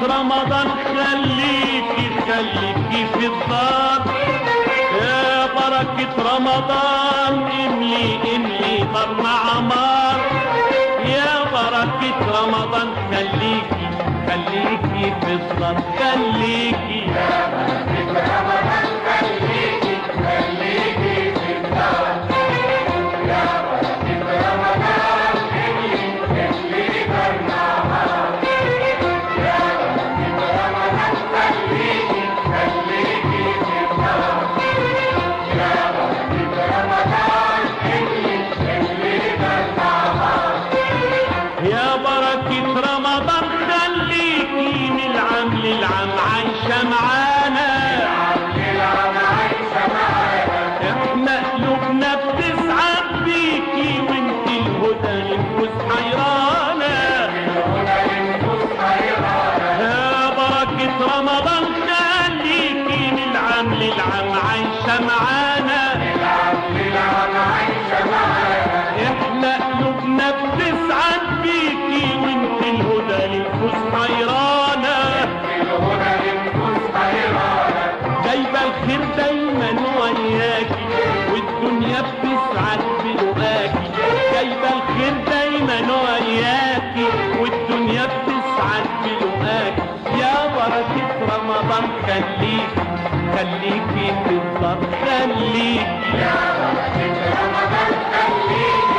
رمضان خليكي خليكي في الدار، يا بركة رمضان املي املي طرنا عمار، يا بركة رمضان خليكي خليكي في الدار، خليكي يا بركة رمضان خليكي خليكي في الدار، يا بركة رمضان املي املي طرنا عمار، يا بركة رمضان خليكي خليكي في الدار، يا بركة رمضان املي املي طرنا عمار، يا بركة رمضان خليكي من العام للعام عايشة معانا، للعام عايشة معانا، احنا قلوبنا بتسعد بيكي وانت الهدى للنفوس حيرانة، الهدى للنفوس حيرانة، يا بركة رمضان خليكي من العام للعام عايشة معانا، للعام عايشة معانا، احنا قلوبنا بتسعد بيكي وانت الهدى للنفوس حيرانة، الهدى للنفوس حيرانة، جايبة الخير دايما وياكي والدنيا بتسعد بلقاكي، جايبة الخير دايما وياكي والدنيا بتسعد بلقاكي، يا بركة رمضان خليكي خليكي في الدار، خليكي يا بركة رمضان خليكي